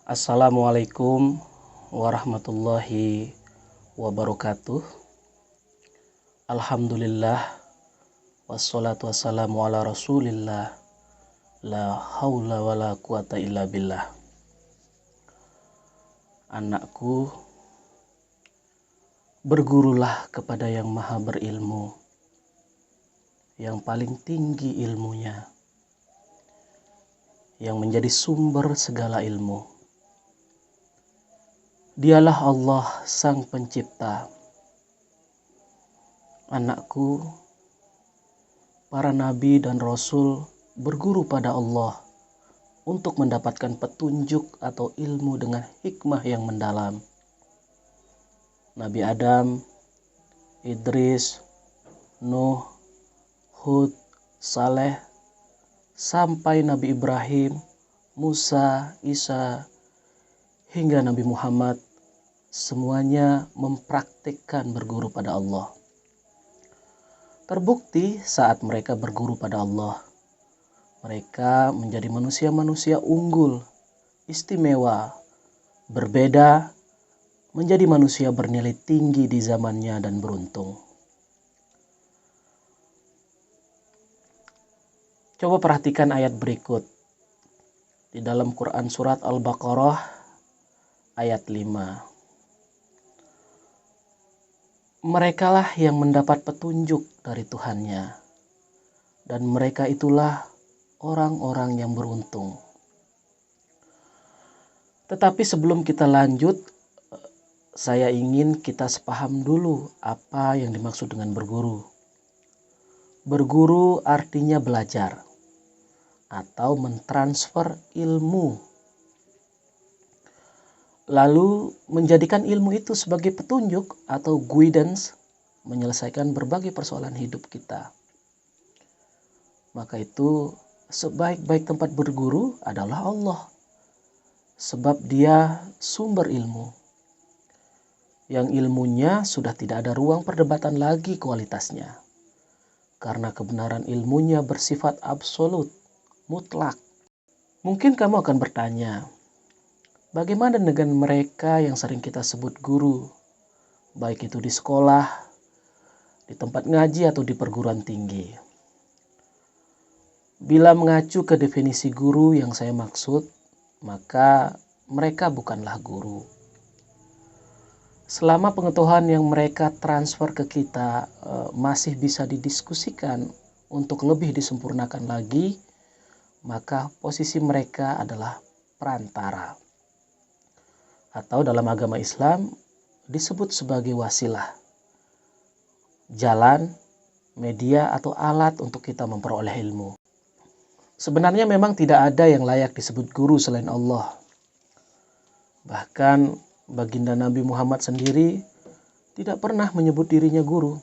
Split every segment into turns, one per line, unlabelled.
Assalamualaikum warahmatullahi wabarakatuh. Alhamdulillah wassalatu wassalamu ala rasulillah. La haula wala quwata illa billah. Anakku, bergurulah kepada yang maha berilmu, yang paling tinggi ilmunya, yang menjadi sumber segala ilmu. Dialah Allah Sang Pencipta. Anakku, para nabi dan rasul berguru pada Allah untuk mendapatkan petunjuk atau ilmu dengan hikmah yang mendalam. Nabi Adam, Idris, Nuh, Hud, Saleh, sampai Nabi Ibrahim, Musa, Isa, hingga Nabi Muhammad, semuanya mempraktikkan berguru pada Allah. Terbukti saat mereka berguru pada Allah, mereka menjadi manusia-manusia unggul, istimewa, berbeda, menjadi manusia bernilai tinggi di zamannya dan beruntung. Coba perhatikan ayat berikut di dalam Quran surat Al-Baqarah ayat 5. Merekalah yang mendapat petunjuk dari Tuhannya, dan mereka itulah orang-orang yang beruntung. Tetapi sebelum kita lanjut, saya ingin kita sepaham dulu apa yang dimaksud dengan berguru. Berguru artinya belajar atau mentransfer ilmu, lalu menjadikan ilmu itu sebagai petunjuk atau guidance menyelesaikan berbagai persoalan hidup kita. Maka itu sebaik-baik tempat berguru adalah Allah, sebab Dia sumber ilmu, yang ilmunya sudah tidak ada ruang perdebatan lagi kualitasnya, karena kebenaran ilmunya bersifat absolut, mutlak. Mungkin kamu akan bertanya, bagaimana dengan mereka yang sering kita sebut guru, baik itu di sekolah, di tempat ngaji atau di perguruan tinggi? Bila mengacu ke definisi guru yang saya maksud, maka mereka bukanlah guru. Selama pengetahuan yang mereka transfer ke kita masih bisa didiskusikan untuk lebih disempurnakan lagi, maka posisi mereka adalah perantara, atau dalam agama Islam disebut sebagai wasilah, jalan, media atau alat untuk kita memperoleh ilmu. Sebenarnya memang tidak ada yang layak disebut guru selain Allah. Bahkan baginda Nabi Muhammad sendiri tidak pernah menyebut dirinya guru.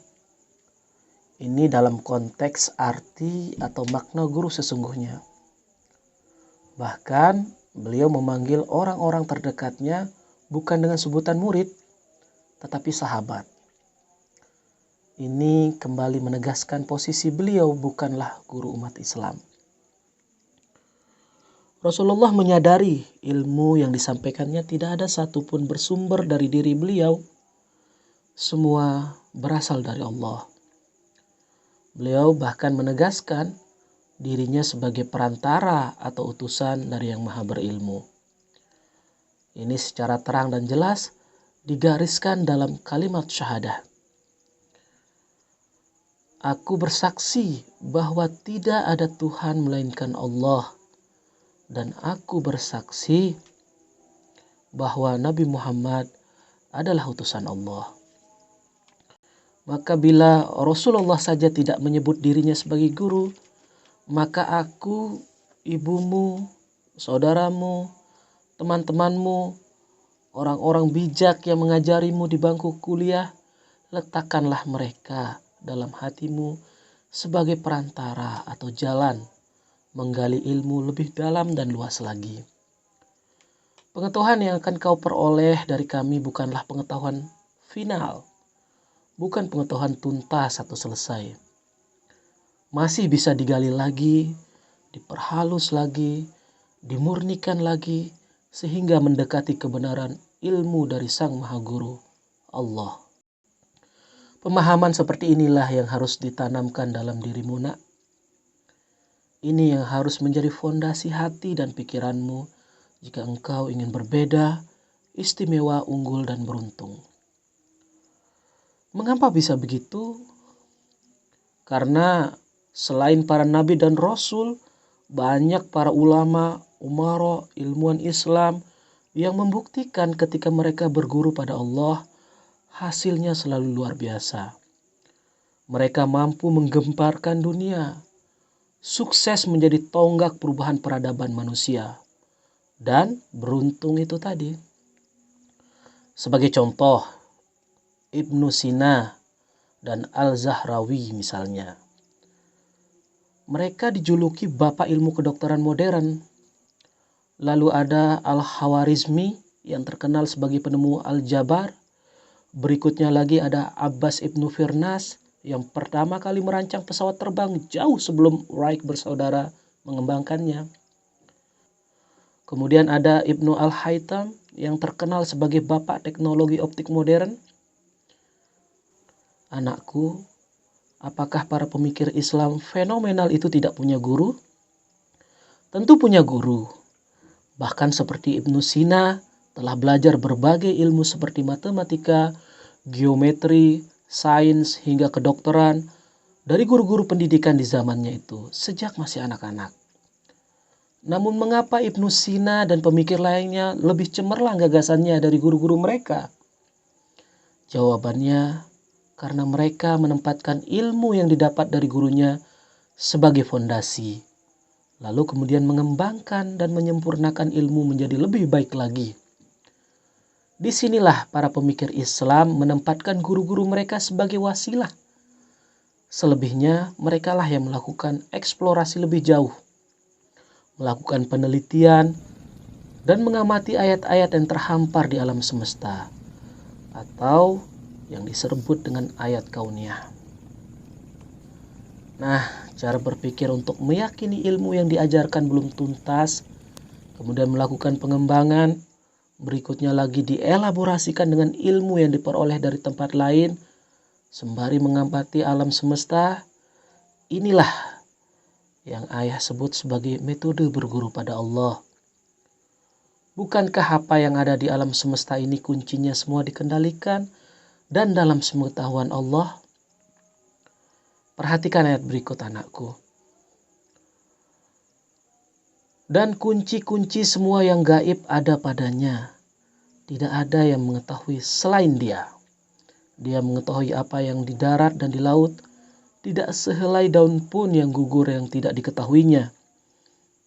Ini dalam konteks arti atau makna guru sesungguhnya. Bahkan beliau memanggil orang-orang terdekatnya bukan dengan sebutan murid, tetapi sahabat. Ini kembali menegaskan posisi beliau bukanlah guru umat Islam. Rasulullah menyadari ilmu yang disampaikannya tidak ada satupun bersumber dari diri beliau. Semua berasal dari Allah. Beliau bahkan menegaskan dirinya sebagai perantara atau utusan dari Yang Maha Berilmu. Ini secara terang dan jelas digariskan dalam kalimat syahadah. Aku bersaksi bahwa tidak ada Tuhan melainkan Allah, dan aku bersaksi bahwa Nabi Muhammad adalah utusan Allah. Maka bila Rasulullah saja tidak menyebut dirinya sebagai guru, maka aku, ibumu, saudaramu, teman-temanmu, orang-orang bijak yang mengajarimu di bangku kuliah, letakkanlah mereka dalam hatimu sebagai perantara atau jalan menggali ilmu lebih dalam dan luas lagi. Pengetahuan yang akan kau peroleh dari kami bukanlah pengetahuan final, bukan pengetahuan tuntas atau selesai. Masih bisa digali lagi, diperhalus lagi, dimurnikan lagi, sehingga mendekati kebenaran ilmu dari Sang Maha Guru, Allah. Pemahaman seperti inilah yang harus ditanamkan dalam dirimu, nak. Ini yang harus menjadi fondasi hati dan pikiranmu jika engkau ingin berbeda, istimewa, unggul, dan beruntung. Mengapa bisa begitu? Karena selain para nabi dan rasul, banyak para ulama, umara, ilmuwan Islam yang membuktikan ketika mereka berguru pada Allah, hasilnya selalu luar biasa. Mereka mampu menggemparkan dunia, sukses menjadi tonggak perubahan peradaban manusia, dan beruntung itu tadi. Sebagai contoh, Ibnu Sina dan Al-Zahrawi misalnya. Mereka dijuluki bapak ilmu kedokteran modern. Lalu ada Al-Khawarizmi yang terkenal sebagai penemu Al-Jabar. Berikutnya lagi ada Abbas Ibnu Firnas yang pertama kali merancang pesawat terbang jauh sebelum Wright bersaudara mengembangkannya. Kemudian ada Ibnu Al-Haytham yang terkenal sebagai bapak teknologi optik modern. Anakku, apakah para pemikir Islam fenomenal itu tidak punya guru? Tentu punya guru. Bahkan seperti Ibnu Sina telah belajar berbagai ilmu seperti matematika, geometri, sains, hingga kedokteran dari guru-guru pendidikan di zamannya itu sejak masih anak-anak. Namun mengapa Ibnu Sina dan pemikir lainnya lebih cemerlang gagasannya dari guru-guru mereka? Jawabannya, karena mereka menempatkan ilmu yang didapat dari gurunya sebagai fondasi, lalu kemudian mengembangkan dan menyempurnakan ilmu menjadi lebih baik lagi. Disinilah para pemikir Islam menempatkan guru-guru mereka sebagai wasilah. Selebihnya merekalah yang melakukan eksplorasi lebih jauh, melakukan penelitian, dan mengamati ayat-ayat yang terhampar di alam semesta, atau yang disebut dengan ayat kauniyah. Nah, cara berpikir untuk meyakini ilmu yang diajarkan belum tuntas, kemudian melakukan pengembangan, berikutnya lagi dielaborasikan dengan ilmu yang diperoleh dari tempat lain, sembari mengamati alam semesta, inilah yang ayah sebut sebagai metode berguru pada Allah. Bukankah apa yang ada di alam semesta ini kuncinya semua dikendalikan dan dalam pengetahuan Allah? Perhatikan ayat berikut, anakku. Dan kunci-kunci semua yang gaib ada padanya. Tidak ada yang mengetahui selain Dia. Dia mengetahui apa yang di darat dan di laut. Tidak sehelai daun pun yang gugur yang tidak diketahuinya.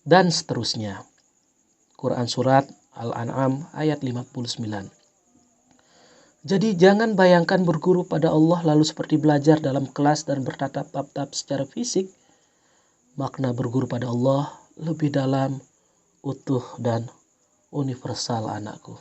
Dan seterusnya. Quran Surat Al-An'am ayat 59. Jadi jangan bayangkan berguru pada Allah lalu seperti belajar dalam kelas dan bertatap-tatap secara fisik. Makna berguru pada Allah lebih dalam, utuh, dan universal, anakku.